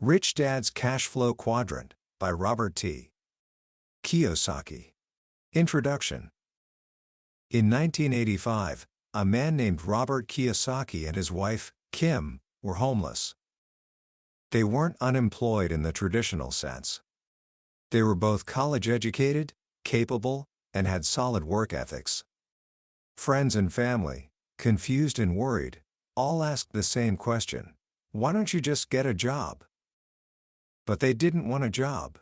Rich Dad's Cashflow Quadrant by Robert T. Kiyosaki. Introduction. In 1985, a man named Robert Kiyosaki and his wife, Kim, were homeless. They weren't unemployed in the traditional sense. They were both college-educated, capable, and had solid work ethics. Friends and family, confused and worried, all asked the same question: why don't you just get a job? But they didn't want a job.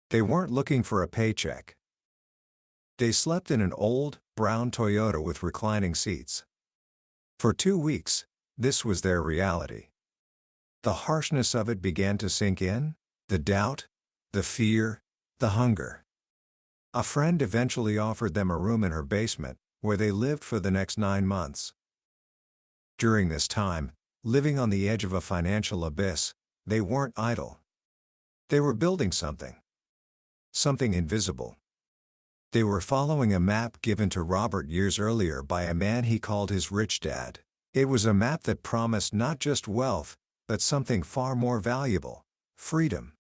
They weren't looking for a paycheck. They slept in an old, brown Toyota with reclining seats. For 2 weeks, this was their reality. The harshness of it began to sink in, the doubt, the fear, the hunger. A friend eventually offered them a room in her basement, where they lived for the next 9 months. During this time, living on the edge of a financial abyss, they weren't idle. They were building something. Something invisible. They were following a map given to Robert years earlier by a man he called his rich dad. It was a map that promised not just wealth, but something far more valuable: freedom.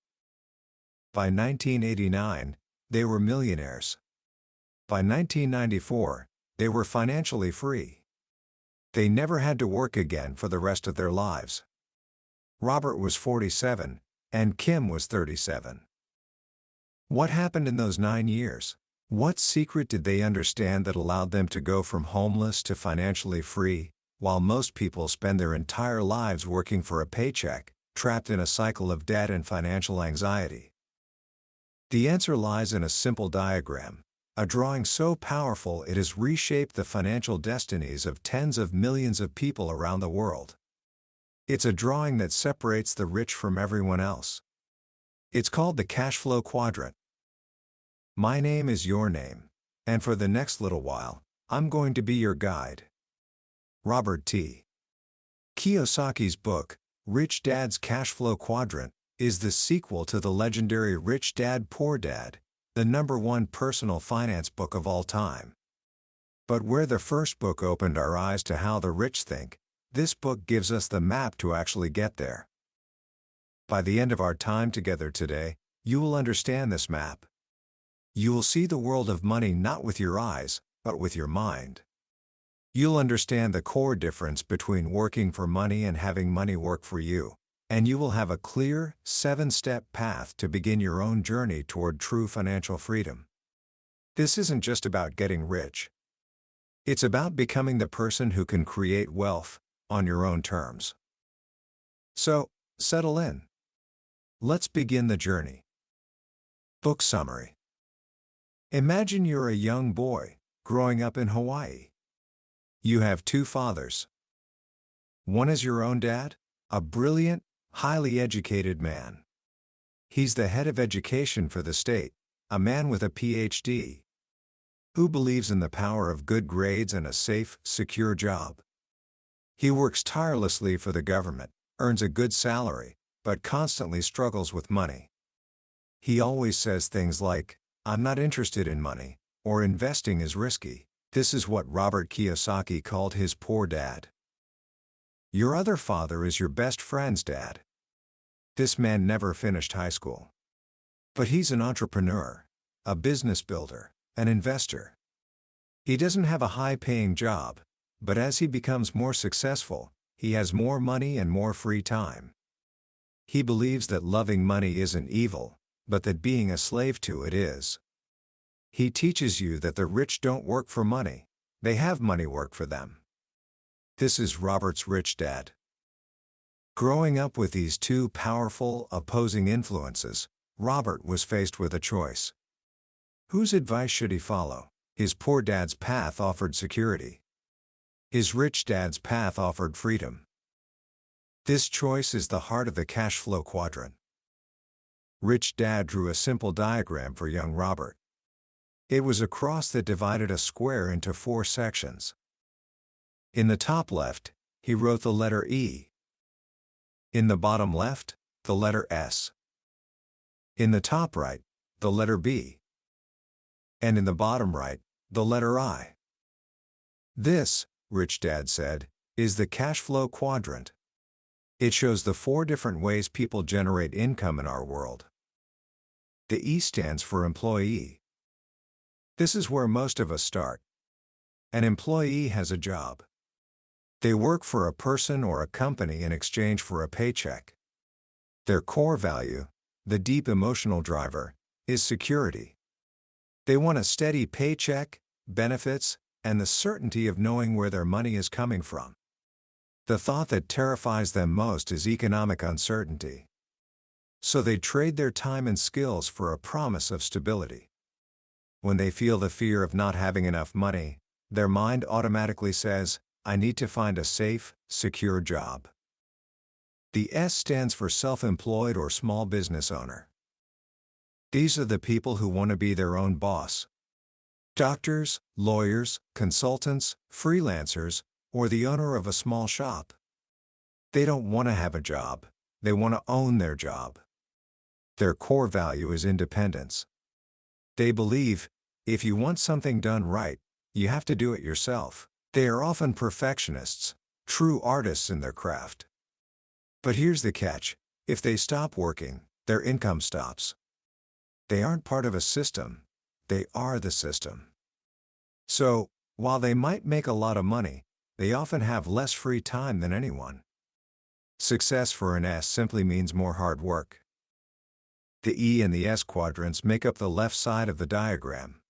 By 1989, they were millionaires. By 1994, they were financially free. They never had to work again for the rest of their lives. Robert was 47, and Kim was 37. What happened in those 9 years? What secret did they understand that allowed them to go from homeless to financially free, while most people spend their entire lives working for a paycheck, trapped in a cycle of debt and financial anxiety? The answer lies in a simple diagram, a drawing so powerful it has reshaped the financial destinies of tens of millions of people around the world. It's a drawing that separates the rich from everyone else. It's called the Cashflow Quadrant. My name is your name, and for the next little while, I'm going to be your guide. Robert T. Kiyosaki's book, Rich Dad's Cashflow Quadrant, is the sequel to the legendary Rich Dad Poor Dad, the #1 personal finance book of all time. But where the first book opened our eyes to how the rich think, this book gives us the map to actually get there. By the end of our time together today, you will understand this map. You will see the world of money not with your eyes, but with your mind. You'll understand the core difference between working for money and having money work for you, and you will have a clear, 7-step path to begin your own journey toward true financial freedom. This isn't just about getting rich. It's about becoming the person who can create wealth on your own terms. So, settle in. Let's begin the journey. Book summary. Imagine you're a young boy, growing up in Hawaii. You have 2 fathers. One is your own dad, a brilliant, highly educated man. He's the head of education for the state, a man with a PhD, who believes in the power of good grades and a safe, secure job. He works tirelessly for the government, earns a good salary, but constantly struggles with money. He always says things like, "I'm not interested in money," or "investing is risky." This is what Robert Kiyosaki called his poor dad. Your other father is your best friend's dad. This man never finished high school. But he's an entrepreneur, a business builder, an investor. He doesn't have a high-paying job, but as he becomes more successful, he has more money and more free time. He believes that loving money isn't evil, but that being a slave to it is. He teaches you that the rich don't work for money, they have money work for them. This is Robert's rich dad. Growing up with these 2 powerful, opposing influences, Robert was faced with a choice. Whose advice should he follow? His poor dad's path offered security. His rich dad's path offered freedom. This choice is the heart of the Cashflow Quadrant. Rich Dad drew a simple diagram for young Robert. It was a cross that divided a square into 4 sections. In the top left, he wrote the letter E. In the bottom left, the letter S. In the top right, the letter B. And in the bottom right, the letter I. This, Rich Dad said, is the Cashflow Quadrant. It shows the 4 different ways people generate income in our world. The E stands for employee. This is where most of us start. An employee has a job. They work for a person or a company in exchange for a paycheck. Their core value, the deep emotional driver, is security. They want a steady paycheck, benefits, and the certainty of knowing where their money is coming from. The thought that terrifies them most is economic uncertainty. So they trade their time and skills for a promise of stability. When they feel the fear of not having enough money, their mind automatically says, "I need to find a safe, secure job." The S stands for self-employed or small business owner. These are the people who want to be their own boss. Doctors, lawyers, consultants, freelancers, or the owner of a small shop. They don't want to have a job, they want to own their job. Their core value is independence. They believe, if you want something done right, you have to do it yourself. They are often perfectionists, true artists in their craft. But here's the catch: if they stop working, their income stops. They aren't part of a system, they are the system. So, while they might make a lot of money, they often have less free time than anyone. Success for an S simply means more hard work. The E and the S quadrants make up the left side of the diagram.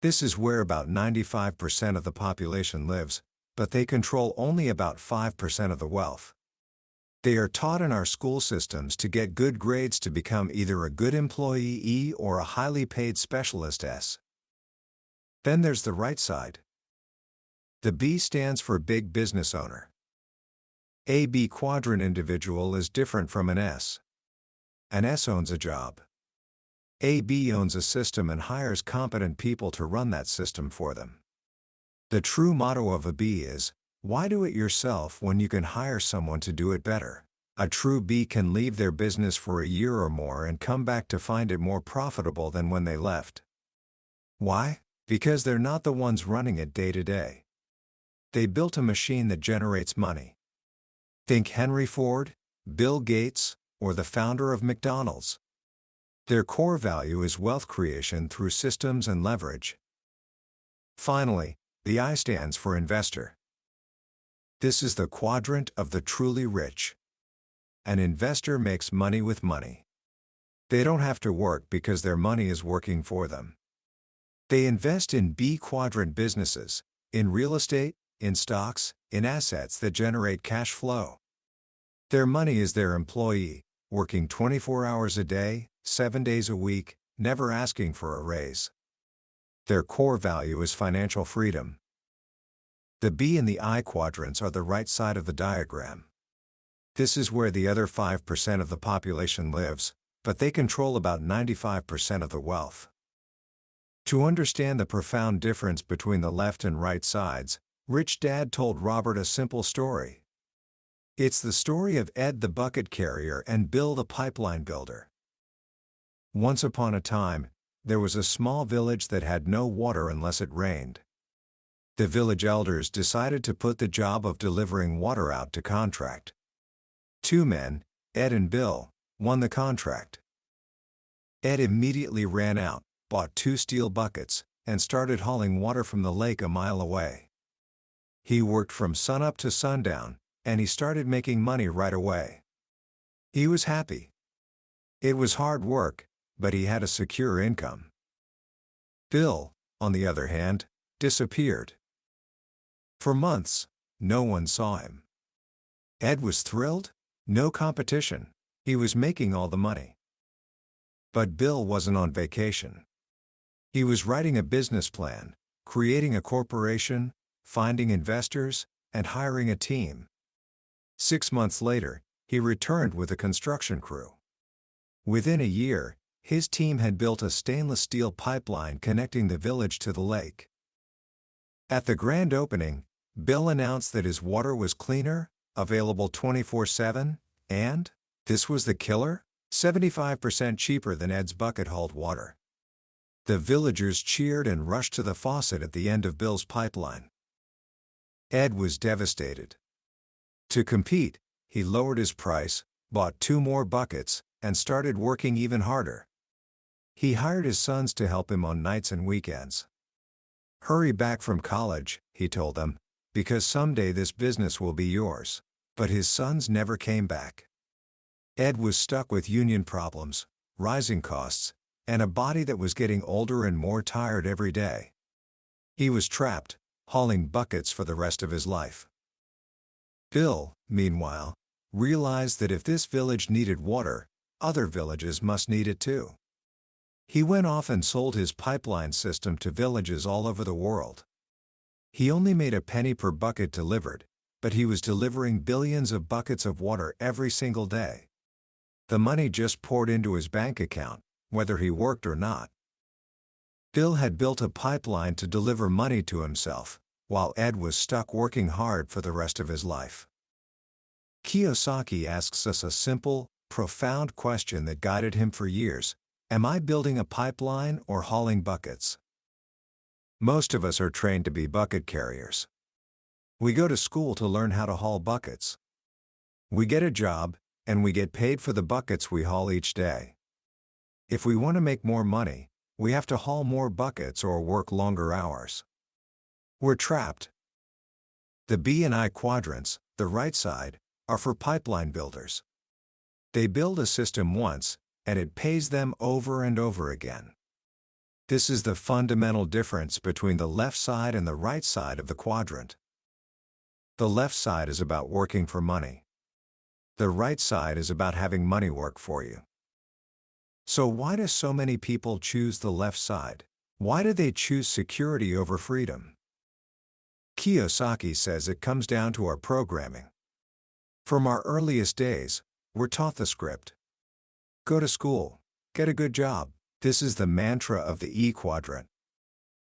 This is where about 95% of the population lives, but they control only about 5% of the wealth. They are taught in our school systems to get good grades to become either a good employee E or a highly paid specialist S. Then there's the right side. The B stands for big business owner. A B quadrant individual is different from an S. An S owns a job. A B owns a system and hires competent people to run that system for them. The true motto of a B is, why do it yourself when you can hire someone to do it better? A true B can leave their business for a year or more and come back to find it more profitable than when they left. Why? Because they're not the ones running it day to day. They built a machine that generates money. Think Henry Ford, Bill Gates, or the founder of McDonald's. Their core value is wealth creation through systems and leverage. Finally, the I stands for investor. This is the quadrant of the truly rich. An investor makes money with money. They don't have to work because their money is working for them. They invest in B quadrant businesses, in real estate, in stocks, in assets that generate cash flow. Their money is their employee, working 24 hours a day, 7 days a week, never asking for a raise. Their core value is financial freedom. The B and the I quadrants are the right side of the diagram. This is where the other 5% of the population lives, but they control about 95% of the wealth. To understand the profound difference between the left and right sides, Rich Dad told Robert a simple story. It's the story of Ed the bucket carrier and Bill the pipeline builder. Once upon a time, there was a small village that had no water unless it rained. The village elders decided to put the job of delivering water out to contract. 2 men, Ed and Bill, won the contract. Ed immediately ran out, bought 2 steel buckets, and started hauling water from the lake a mile away. He worked from sunup to sundown, and he started making money right away. He was happy. It was hard work, but he had a secure income. Bill, on the other hand, disappeared. For months, no one saw him. Ed was thrilled. No competition. He was making all the money. But Bill wasn't on vacation. He was writing a business plan, creating a corporation, finding investors, and hiring a team. 6 months later, he returned with a construction crew. Within a year, his team had built a stainless steel pipeline connecting the village to the lake. At the grand opening, Bill announced that his water was cleaner, available 24/7, and, this was the killer, 75% cheaper than Ed's bucket-hauled water. The villagers cheered and rushed to the faucet at the end of Bill's pipeline. Ed was devastated. To compete, He lowered his price, bought 2 more buckets, and started working even harder. He hired his sons to help him on nights and weekends. "Hurry back from college," he told them, "because someday this business will be yours." But his sons never came back. Ed was stuck with union problems, rising costs, and a body that was getting older and more tired every day. He was trapped, hauling buckets for the rest of his life. Bill, meanwhile, realized that if this village needed water, other villages must need it too. He went off and sold his pipeline system to villages all over the world. He only made a penny per bucket delivered, but he was delivering billions of buckets of water every single day. The money just poured into his bank account, whether he worked or not. Bill had built a pipeline to deliver money to himself, while Ed was stuck working hard for the rest of his life. Kiyosaki asks us a simple, profound question that guided him for years: am I building a pipeline or hauling buckets? Most of us are trained to be bucket carriers. We go to school to learn how to haul buckets. We get a job, and we get paid for the buckets we haul each day. If we want to make more money, we have to haul more buckets or work longer hours. We're trapped. The B and I quadrants, the right side, are for pipeline builders. They build a system once, and it pays them over and over again. This is the fundamental difference between the left side and the right side of the quadrant. The left side is about working for money. The right side is about having money work for you. So why do so many people choose the left side? Why do they choose security over freedom? Kiyosaki says it comes down to our programming. From our earliest days, we're taught the script. Go to school, get a good job. This is the mantra of the E quadrant.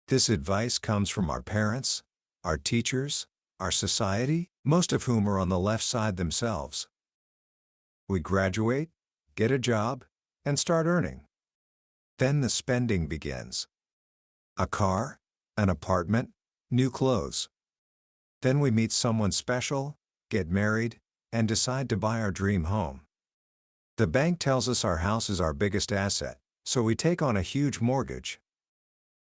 This advice comes from our parents, our teachers, our society, most of whom are on the left side themselves. We graduate, get a job, and start earning. Then the spending begins. A car, an apartment, new clothes. Then we meet someone special, get married, and decide to buy our dream home. The bank tells us our house is our biggest asset, so we take on a huge mortgage.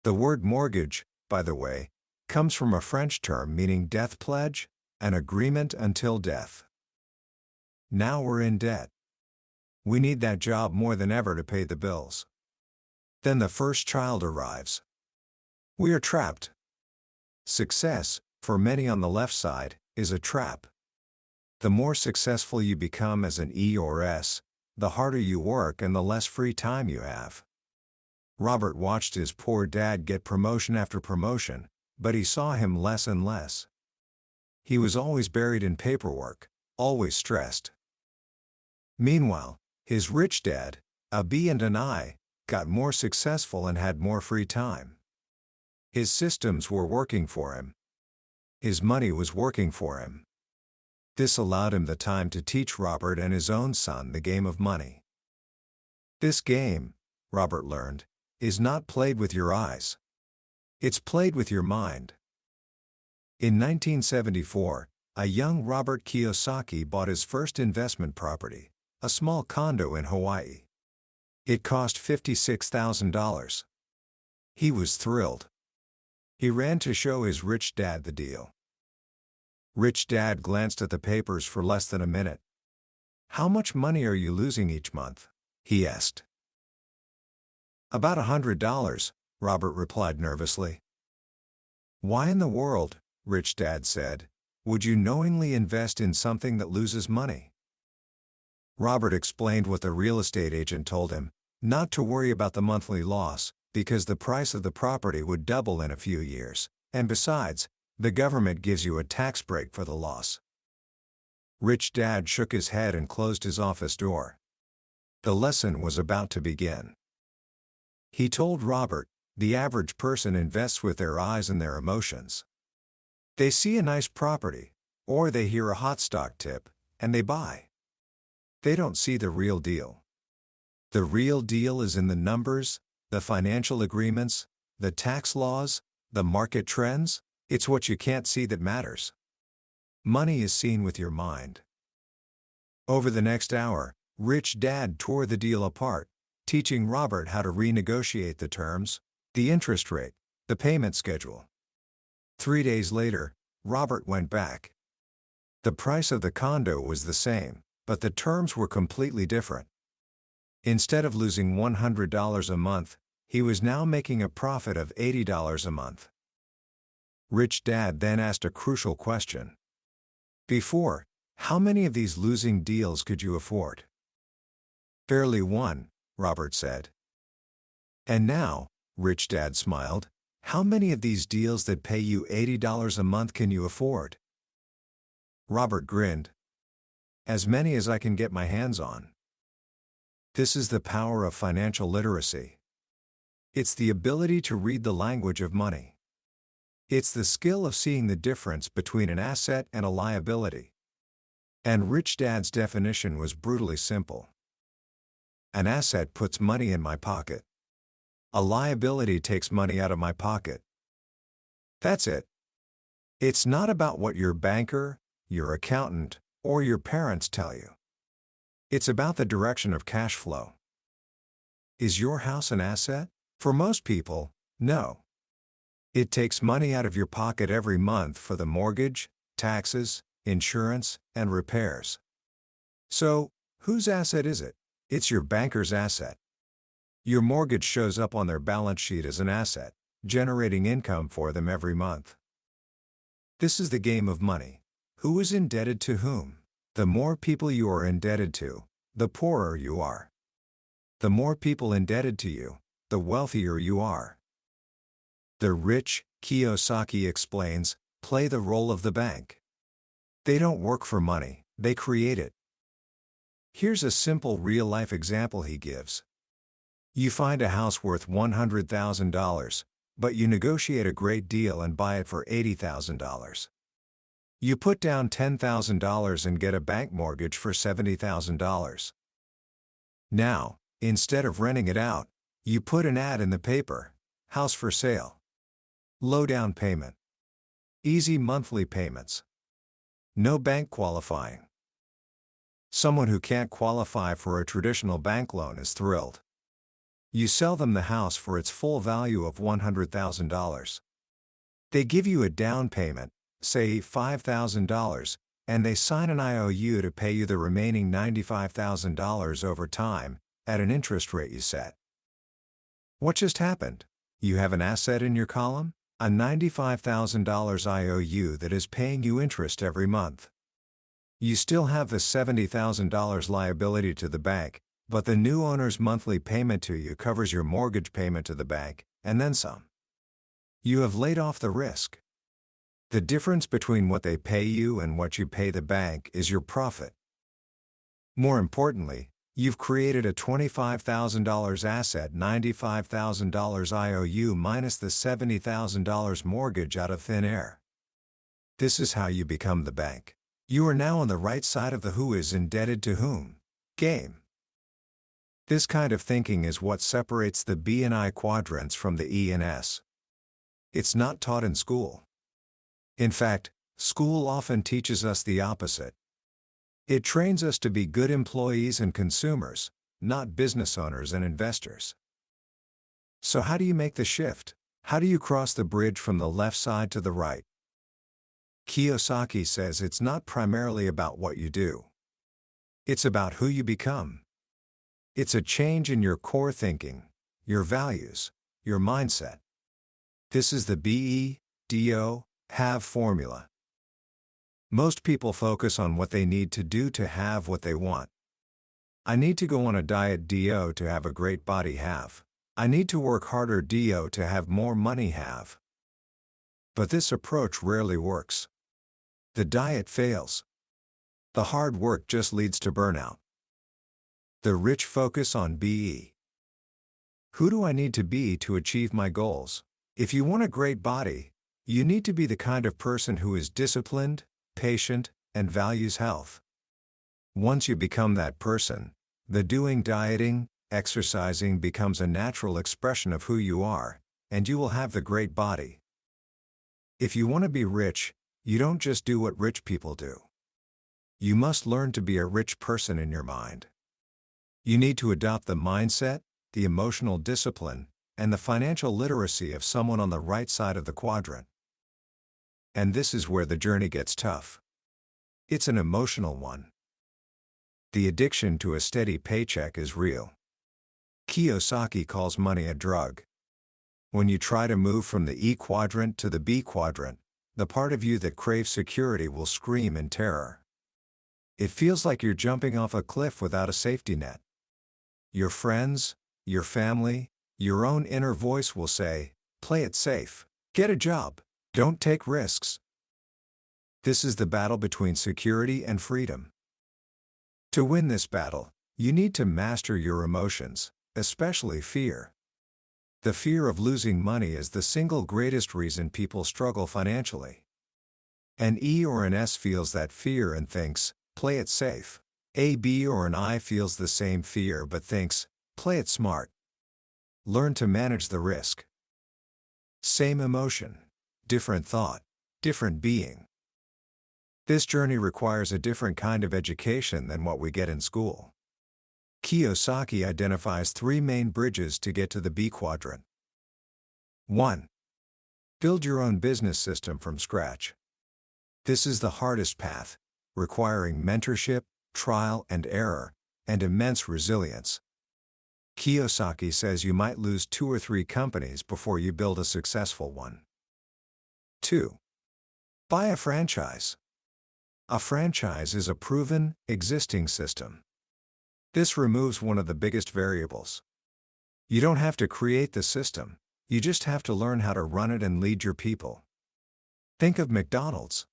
The word mortgage, by the way, comes from a French term meaning death pledge, an agreement until death. Now we're in debt. We need that job more than ever to pay the bills. Then the first child arrives. We are trapped. Success, for many on the left side, is a trap. The more successful you become as an E or S, the harder you work and the less free time you have. Robert watched his poor dad get promotion after promotion, but he saw him less and less. He was always buried in paperwork, always stressed. Meanwhile, his rich dad, a B and an I, got more successful and had more free time. His systems were working for him. His money was working for him. This allowed him the time to teach Robert and his own son the game of money. This game, Robert learned, is not played with your eyes. It's played with your mind. In 1974, a young Robert Kiyosaki bought his first investment property, a small condo in Hawaii. It cost $56,000. He was thrilled. He ran to show his rich dad the deal. Rich Dad glanced at the papers for less than a minute. "How much money are you losing each month?" he asked. "About $100, Robert replied nervously. "Why in the world," Rich Dad said, "would you knowingly invest in something that loses money?" Robert explained what the real estate agent told him, not to worry about the monthly loss, because the price of the property would double in a few years, and besides, the government gives you a tax break for the loss. Rich Dad shook his head and closed his office door. The lesson was about to begin. He told Robert, the average person invests with their eyes and their emotions. They see a nice property, or they hear a hot stock tip, and they buy. They don't see the real deal. The real deal is in the numbers, the financial agreements, the tax laws, the market trends. It's what you can't see that matters. Money is seen with your mind. Over the next hour, Rich Dad tore the deal apart, teaching Robert how to renegotiate the terms, the interest rate, the payment schedule. 3 days later, Robert went back. The price of the condo was the same, but the terms were completely different. Instead of losing $100 a month, he was now making a profit of $80 a month. Rich Dad then asked a crucial question. Before, how many of these losing deals could you afford? Barely one, Robert said. And now, Rich Dad smiled, how many of these deals that pay you $80 a month can you afford? Robert grinned. As many as I can get my hands on. This is the power of financial literacy. It's the ability to read the language of money. It's the skill of seeing the difference between an asset and a liability. And Rich Dad's definition was brutally simple. An asset puts money in my pocket. A liability takes money out of my pocket. That's it. It's not about what your banker, your accountant, or your parents tell you. It's about the direction of cash flow. Is your house an asset? For most people, no. It takes money out of your pocket every month for the mortgage, taxes, insurance, and repairs. So, whose asset is it? It's your banker's asset. Your mortgage shows up on their balance sheet as an asset, generating income for them every month. This is the game of money. Who is indebted to whom? The more people you are indebted to, the poorer you are. The more people indebted to you, the wealthier you are. The rich, Kiyosaki explains, play the role of the bank. They don't work for money, they create it. Here's a simple real-life example he gives. You find a house worth $100,000, but you negotiate a great deal and buy it for $80,000. You put down $10,000 and get a bank mortgage for $70,000. Now, instead of renting it out, you put an ad in the paper, house for sale. Low down payment. Easy monthly payments. No bank qualifying. Someone who can't qualify for a traditional bank loan is thrilled. You sell them the house for its full value of $100,000. They give you a down payment, say $5,000, and they sign an IOU to pay you the remaining $95,000 over time, at an interest rate you set. What just happened? You have an asset in your column, a $95,000 IOU that is paying you interest every month. You still have the $70,000 liability to the bank, but the new owner's monthly payment to you covers your mortgage payment to the bank, and then some. You have laid off the risk. The difference between what they pay you and what you pay the bank is your profit. More importantly, you've created a $25,000 asset, $95,000 IOU minus the $70,000 mortgage out of thin air. This is how you become the bank. You are now on the right side of the who is indebted to whom game. This kind of thinking is what separates the B and I quadrants from the E and S. It's not taught in school. In fact, school often teaches us the opposite. It trains us to be good employees and consumers, not business owners and investors. So how do you make the shift? How do you cross the bridge from the left side to the right? Kiyosaki says it's not primarily about what you do. It's about who you become. It's a change in your core thinking, your values, your mindset. This is the BE-DO-HAVE formula. Most people focus on what they need to do to have what they want. I need to go on a diet DO to have a great body have. I need to work harder DO to have more money have. But this approach rarely works. The diet fails. The hard work just leads to burnout. The rich focus on BE. Who do I need to be to achieve my goals? If you want a great body, you need to be the kind of person who is disciplined, patient, and values health. Once you become that person, the doing dieting, exercising becomes a natural expression of who you are, and you will have the great body. If you want to be rich, you don't just do what rich people do. You must learn to be a rich person in your mind. You need to adopt the mindset, the emotional discipline, and the financial literacy of someone on the right side of the quadrant. And this is where the journey gets tough. It's an emotional one. The addiction to a steady paycheck is real. Kiyosaki calls money a drug. When you try to move from the E quadrant to the B quadrant, the part of you that craves security will scream in terror. It feels like you're jumping off a cliff without a safety net. Your friends, your family, your own inner voice will say, "Play it safe. Get a job. Don't take risks." This is the battle between security and freedom. To win this battle, you need to master your emotions, especially fear. The fear of losing money is the single greatest reason people struggle financially. An E or an S feels that fear and thinks, "Play it safe." A B or an I feels the same fear but thinks, "Play it smart." Learn to manage the risk. Same emotion, different thought, different being. This journey requires a different kind of education than what we get in school. Kiyosaki identifies 3 main bridges to get to the B quadrant. 1. Build your own business system from scratch. This is the hardest path, requiring mentorship, trial and error, and immense resilience. Kiyosaki says you might lose 2 or 3 companies before you build a successful one. 2. Buy a franchise. A franchise is a proven, existing system. This removes one of the biggest variables. You don't have to create the system, you just have to learn how to run it and lead your people. Think of McDonald's.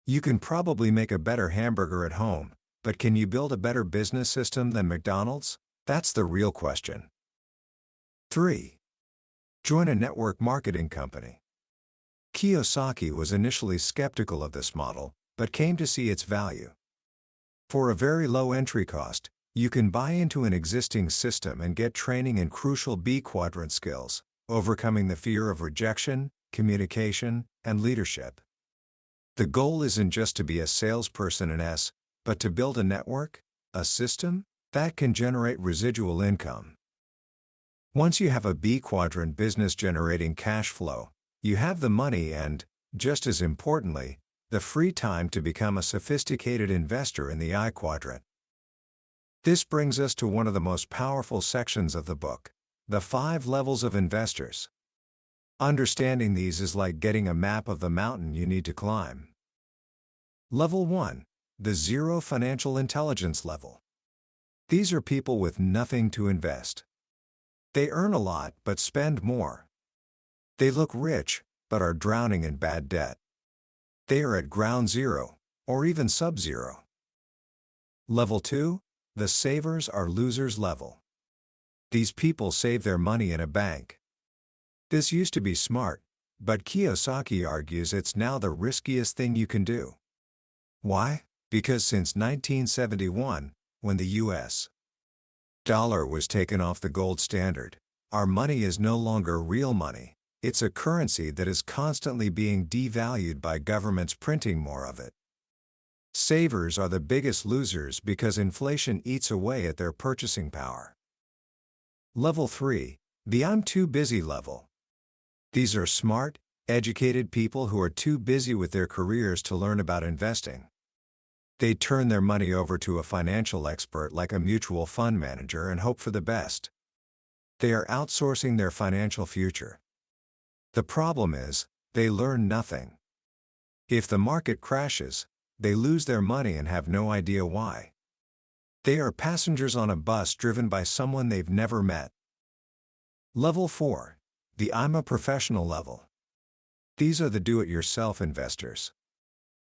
You can probably make a better hamburger at home, but can you build a better business system than McDonald's? That's the real question. 3. Join a network marketing company. Kiyosaki was initially skeptical of this model, but came to see its value. For a very low entry cost, you can buy into an existing system and get training in crucial B quadrant skills, overcoming the fear of rejection, communication, and leadership. The goal isn't just to be a salesperson in S, but to build a network, a system, that can generate residual income. Once you have a B quadrant business generating cash flow, you have the money and, just as importantly, the free time to become a sophisticated investor in the I quadrant. This brings us to one of the most powerful sections of the book, the 5 levels of investors. Understanding these is like getting a map of the mountain you need to climb. Level 1, the zero financial intelligence level. These are people with nothing to invest. They earn a lot but spend more. They look rich, but are drowning in bad debt. They are at ground zero, or even sub-zero. Level 2, the savers are losers level. These people save their money in a bank. This used to be smart, but Kiyosaki argues it's now the riskiest thing you can do. Why? Because since 1971, when the U.S. dollar was taken off the gold standard, our money is no longer real money. It's a currency that is constantly being devalued by governments printing more of it. Savers are the biggest losers because inflation eats away at their purchasing power. Level 3, the I'm too busy level. These are smart, educated people who are too busy with their careers to learn about investing. They turn their money over to a financial expert like a mutual fund manager and hope for the best. They are outsourcing their financial future. The problem is, they learn nothing. If the market crashes, they lose their money and have no idea why. They are passengers on a bus driven by someone they've never met. Level 4, the I'm a professional level. These are the do-it-yourself investors.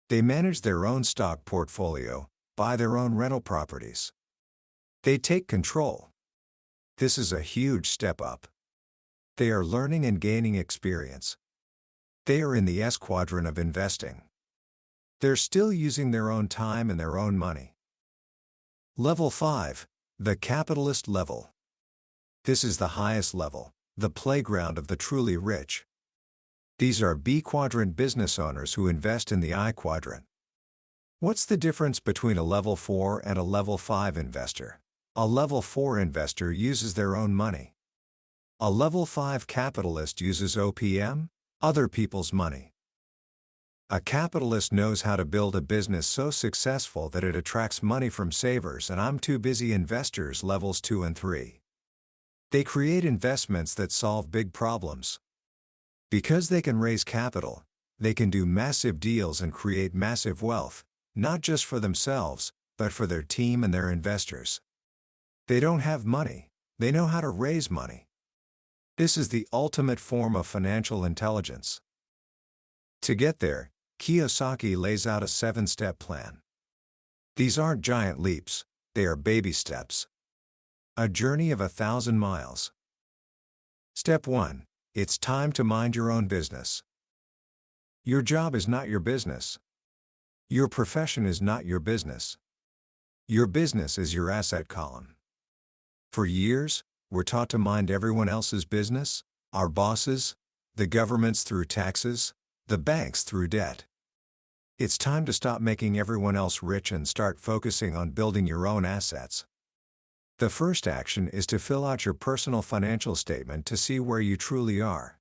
They manage their own stock portfolio, buy their own rental properties. They take control. This is a huge step up. They are learning and gaining experience. They are in the S quadrant of investing. They're still using their own time and their own money. Level 5, the capitalist level. This is the highest level, the playground of the truly rich. These are B quadrant business owners who invest in the I quadrant. What's the difference between a level 4 and a level 5 investor? A level 4 investor uses their own money. A level 5 capitalist uses OPM, other people's money. A capitalist knows how to build a business so successful that it attracts money from savers and I'm too busy investors levels 2 and 3. They create investments that solve big problems. Because they can raise capital, they can do massive deals and create massive wealth, not just for themselves, but for their team and their investors. They don't have money, they know how to raise money. This is the ultimate form of financial intelligence. To get there, Kiyosaki lays out a 7-step plan. These aren't giant leaps, they are baby steps. A journey of 1,000 miles. Step 1. It's time to mind your own business. Your job is not your business. Your profession is not your business. Your business is your asset column. For years, we're taught to mind everyone else's business, our bosses, the governments through taxes, the banks through debt. It's time to stop making everyone else rich and start focusing on building your own assets. The first action is to fill out your personal financial statement to see where you truly are.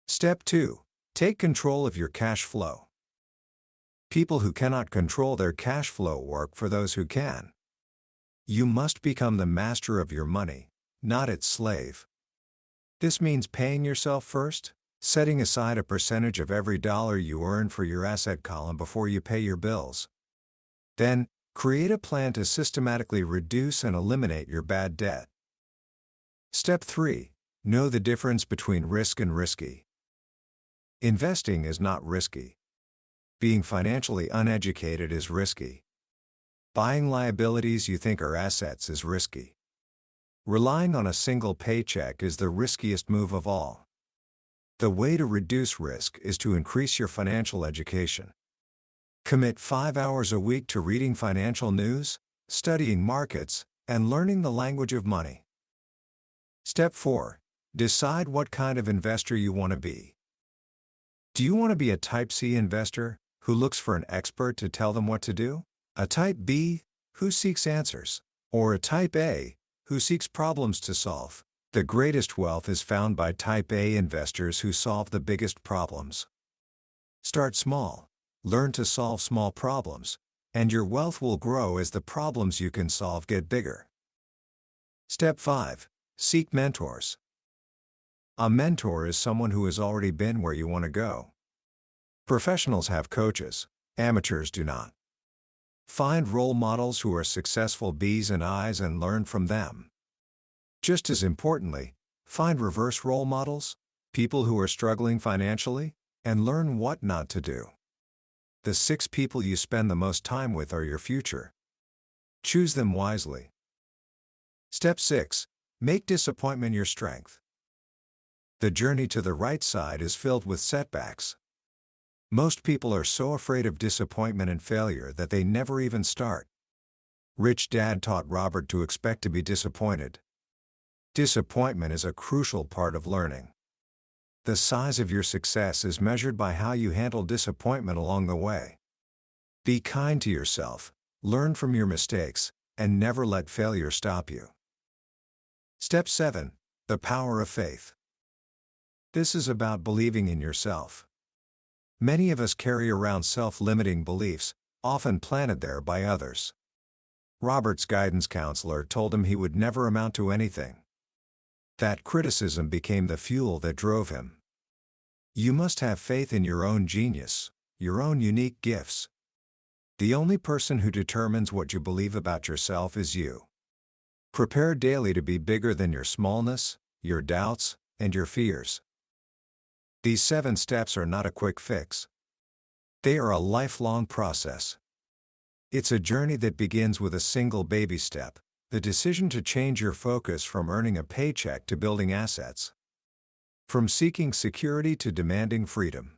Step 2. Take control of your cash flow. People who cannot control their cash flow work for those who can. You must become the master of your money, not its slave. This means paying yourself first, setting aside a percentage of every dollar you earn for your asset column before you pay your bills. Then, create a plan to systematically reduce and eliminate your bad debt. Step 3. Know the difference between risk and risky. Investing is not risky. Being financially uneducated is risky. Buying liabilities you think are assets is risky. Relying on a single paycheck is the riskiest move of all. The way to reduce risk is to increase your financial education. Commit 5 hours a week to reading financial news, studying markets, and learning the language of money. Step 4. Decide what kind of investor you want to be. Do you want to be a Type C investor, who looks for an expert to tell them what to do? A Type B, who seeks answers? Or a Type A, who seeks problems to solve? The greatest wealth is found by Type A investors who solve the biggest problems. Start small, learn to solve small problems, and your wealth will grow as the problems you can solve get bigger. Step 5. Seek mentors. A mentor is someone who has already been where you want to go. Professionals have coaches, amateurs do not. Find role models who are successful B's and I's and learn from them. Just as importantly, find reverse role models, people who are struggling financially, and learn what not to do. The 6 people you spend the most time with are your future. Choose them wisely. Step 6. Make disappointment your strength. The journey to the right side is filled with setbacks. Most people are so afraid of disappointment and failure that they never even start. Rich Dad taught Robert to expect to be disappointed. Disappointment is a crucial part of learning. The size of your success is measured by how you handle disappointment along the way. Be kind to yourself, learn from your mistakes, and never let failure stop you. Step 7. The power of faith. This is about believing in yourself. Many of us carry around self-limiting beliefs, often planted there by others. Robert's guidance counselor told him he would never amount to anything. That criticism became the fuel that drove him. You must have faith in your own genius, your own unique gifts. The only person who determines what you believe about yourself is you. Prepare daily to be bigger than your smallness, your doubts, and your fears. These 7 steps are not a quick fix. They are a lifelong process. It's a journey that begins with a single baby step, the decision to change your focus from earning a paycheck to building assets. From seeking security to demanding freedom.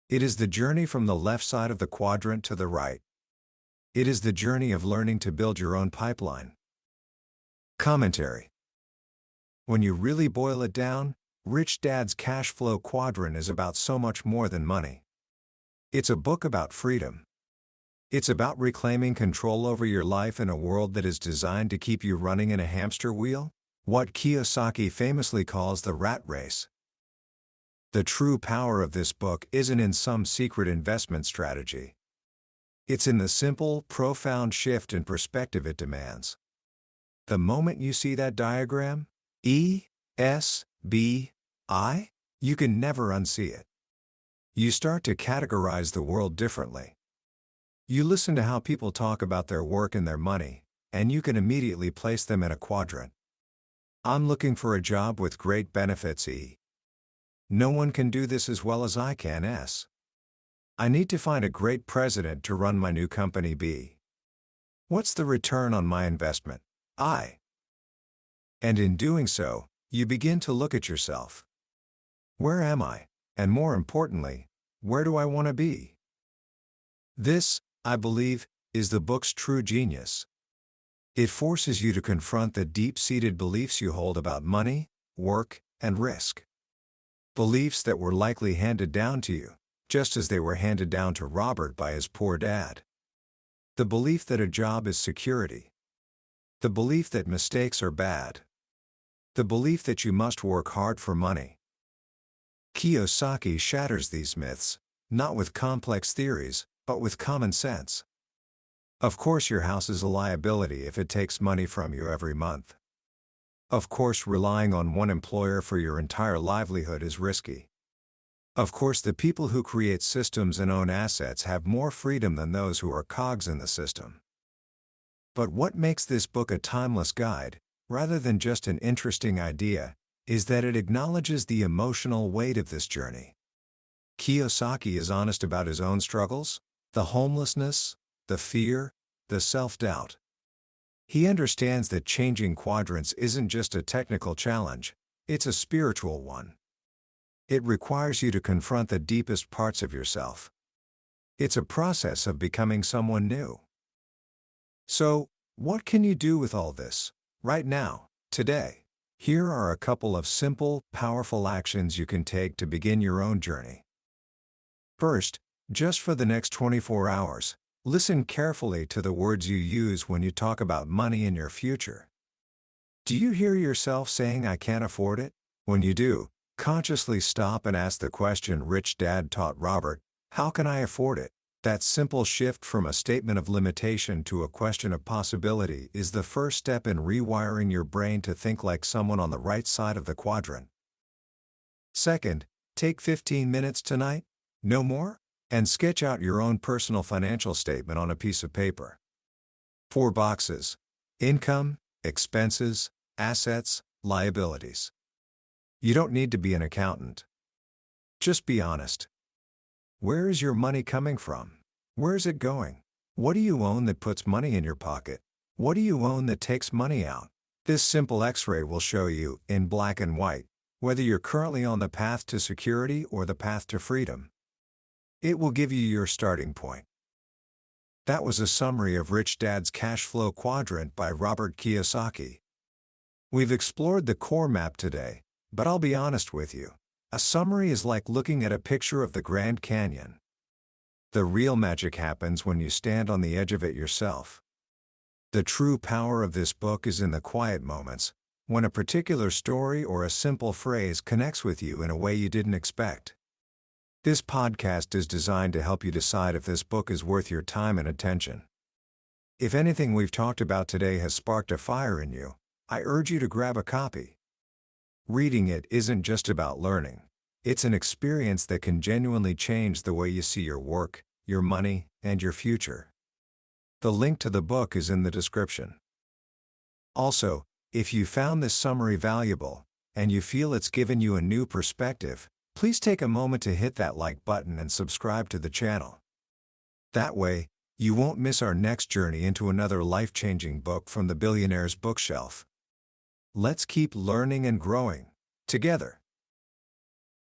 It is the journey from the left side of the quadrant to the right. It is the journey of learning to build your own pipeline. Commentary. When you really boil it down, Rich Dad's Cashflow Quadrant is about so much more than money. It's a book about freedom. It's about reclaiming control over your life in a world that is designed to keep you running in a hamster wheel, what Kiyosaki famously calls the rat race. The true power of this book isn't in some secret investment strategy. It's in the simple, profound shift in perspective it demands. The moment you see that diagram, E, S, B, I, you can never unsee it. You start to categorize the world differently. You listen to how people talk about their work and their money, and you can immediately place them in a quadrant. I'm looking for a job with great benefits, E. No one can do this as well as I can, S. I need to find a great president to run my new company, B. What's the return on my investment, I? And in doing so, you begin to look at yourself. Where am I? And more importantly, where do I want to be? This, I believe, is the book's true genius. It forces you to confront the deep-seated beliefs you hold about money, work, and risk. Beliefs that were likely handed down to you, just as they were handed down to Robert by his poor dad. The belief that a job is security. The belief that mistakes are bad. The belief that you must work hard for money. Kiyosaki shatters these myths, not with complex theories, but with common sense. Of course, your house is a liability if it takes money from you every month. Of course, relying on one employer for your entire livelihood is risky. Of course, the people who create systems and own assets have more freedom than those who are cogs in the system. But what makes this book a timeless guide, rather than just an interesting idea, is that it acknowledges the emotional weight of this journey. Kiyosaki is honest about his own struggles, the homelessness, the fear, the self-doubt. He understands that changing quadrants isn't just a technical challenge, it's a spiritual one. It requires you to confront the deepest parts of yourself. It's a process of becoming someone new. So, what can you do with all this, right now, today? Here are a couple of simple, powerful actions you can take to begin your own journey. First, just for the next 24 hours, listen carefully to the words you use when you talk about money in your future. Do you hear yourself saying, "I can't afford it"? When you do, consciously stop and ask the question Rich Dad taught Robert, how can I afford it? That simple shift from a statement of limitation to a question of possibility is the first step in rewiring your brain to think like someone on the right side of the quadrant. Second, take 15 minutes tonight, no more, and sketch out your own personal financial statement on a piece of paper. 4 boxes: income, expenses, assets, liabilities. You don't need to be an accountant. Just be honest. Where is your money coming from? Where is it going? What do you own that puts money in your pocket? What do you own that takes money out? This simple X-ray will show you, in black and white, whether you're currently on the path to security or the path to freedom. It will give you your starting point. That was a summary of Rich Dad's Cashflow Quadrant by Robert Kiyosaki. We've explored the core map today, but I'll be honest with you. A summary is like looking at a picture of the Grand Canyon. The real magic happens when you stand on the edge of it yourself. The true power of this book is in the quiet moments, when a particular story or a simple phrase connects with you in a way you didn't expect. This podcast is designed to help you decide if this book is worth your time and attention. If anything we've talked about today has sparked a fire in you, I urge you to grab a copy. Reading it isn't just about learning. It's an experience that can genuinely change the way you see your work, your money, and your future. The link to the book is in the description. Also, if you found this summary valuable, and you feel it's given you a new perspective, please take a moment to hit that like button and subscribe to the channel. That way, you won't miss our next journey into another life-changing book from the billionaire's bookshelf. Let's keep learning and growing together.